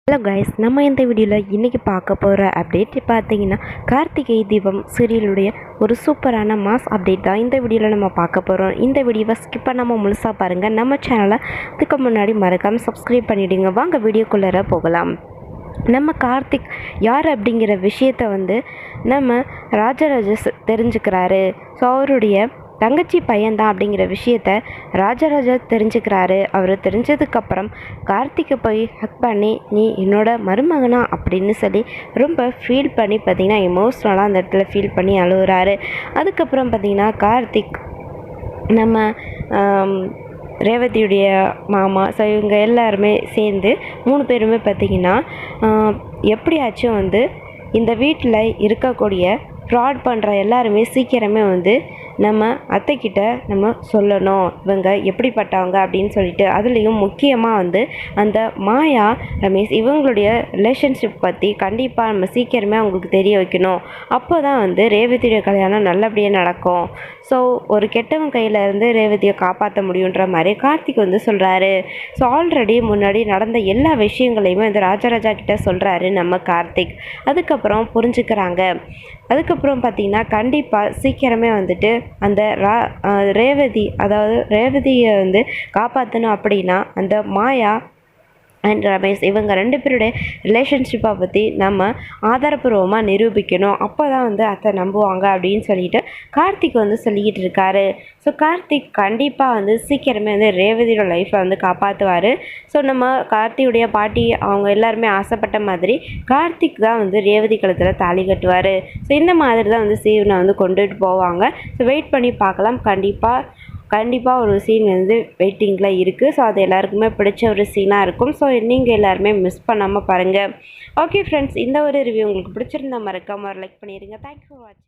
Hello guys, நம்ம இந்த வீடியோவில் இன்றைக்கி பார்க்க போகிற அப்டேட் பார்த்தீங்கன்னா கார்த்திகை தீபம் சீரியலுடைய ஒரு சூப்பரான மாஸ் அப்டேட் தான் இந்த வீடியோவில் நம்ம பார்க்க போகிறோம். இந்த வீடியோவை ஸ்கிப் பண்ணாமல் முழுசாக பாருங்கள். நம்ம சேனலை இதுக்கு முன்னாடி மறக்காமல் சப்ஸ்கிரைப் பண்ணிவிடுங்க. வாங்க வீடியோக்குள்ளே போகலாம். நம்ம கார்த்திக் யார் அப்படிங்கிற விஷயத்தை நம்ம ராஜராஜ தெரிஞ்சுக்கிறாரு. ஸோ அவருடைய தங்கச்சி பையன்தான் அப்படிங்கிற விஷயத்த ராஜராஜா தெரிஞ்சுக்கிறாரு. அவர் தெரிஞ்சதுக்கப்புறம் கார்த்திகை போய் ஹக் பண்ணி நீ என்னோட மருமகனா அப்படின்னு சொல்லி ரொம்ப ஃபீல் பண்ணி பார்த்திங்கன்னா எமோஷ்னலாக அந்த இடத்துல ஃபீல் பண்ணி அழுகுறாரு. அதுக்கப்புறம் பார்த்திங்கன்னா கார்த்திக் நம்ம ரேவதியுடைய மாமா, ஸோ இவங்க எல்லாருமே சேர்ந்து 3 பேருமே பார்த்திங்கன்னா எப்படியாச்சும் இந்த வீட்டில் இருக்கக்கூடிய ஃப்ராட் பண்ணுற எல்லாருமே சீக்கிரமே நம்ம அத்தைக்கிட்ட நம்ம சொல்லணும் இவங்க எப்படிப்பட்டவங்க அப்படின்னு சொல்லிட்டு. அதுலேயும் முக்கியமாக அந்த மாயா ரமேஷ் இவங்களுடைய ரிலேஷன்ஷிப் பற்றி கண்டிப்பாக நம்ம சீக்கிரமே அவங்களுக்கு தெரிய வைக்கணும். அப்போ தான் ரேவதியுடைய கல்யாணம் நல்லபடியாக நடக்கும். ஸோ ஒரு கெட்டவன் கையிலேருந்து ரேவதியை காப்பாற்ற முடியுன்ற மாதிரி கார்த்திக் சொல்கிறாரு. ஸோ ஆல்ரெடி முன்னாடி நடந்த எல்லா விஷயங்களையுமே ராஜராஜா கிட்ட சொல்கிறாரு நம்ம கார்த்திக். அதுக்கப்புறம் புரிஞ்சுக்கிறாங்க. அதுக்கப்புறம் பார்த்திங்கன்னா கண்டிப்பாக சீக்கிரமே அந்த ரேவதி, அதாவது ரேவதியை காப்பாற்றணும் அப்படின்னா அந்த மாயா அண்ட் ரமேஷ் இவங்க 2 பேருடைய ரிலேஷன்ஷிப்பை பற்றி நம்ம ஆதாரப்பூர்வமாக நிரூபிக்கணும். அப்போ தான் அத்தை நம்புவாங்க அப்படின்னு சொல்லிட்டு கார்த்திக் சொல்லிக்கிட்டு இருக்காரு. ஸோ கார்த்திக் கண்டிப்பாக சீக்கிரமே ரேவதியோட லைஃப்பை காப்பாற்றுவார். ஸோ நம்ம கார்த்தியுடைய பாட்டி அவங்க எல்லாருமே ஆசைப்பட்ட மாதிரி கார்த்திக் தான் ரேவதி கழுத்தில் தாலி கட்டுவார். ஸோ இந்த மாதிரி தான் சீவனை கொண்டுட்டு போவாங்க. ஸோ வெயிட் பண்ணி பார்க்கலாம். கண்டிப்பாக ஒரு சீன் வெயிட்டிங்கில் இருக்குது. ஸோ அது எல்லாருக்குமே பிடிச்ச ஒரு சீனாக இருக்கும். ஸோ நீங்கள் எல்லாருமே மிஸ் பண்ணாமல் பாருங்கள். ஓகே ஃப்ரெண்ட்ஸ், இந்த ஒரு ரிவ்யூ உங்களுக்கு பிடிச்சிருந்தா மறக்காமல் ஒரு லைக் பண்ணிடுங்க. தேங்க்ஸ் ஃபார் வாட்சிங்.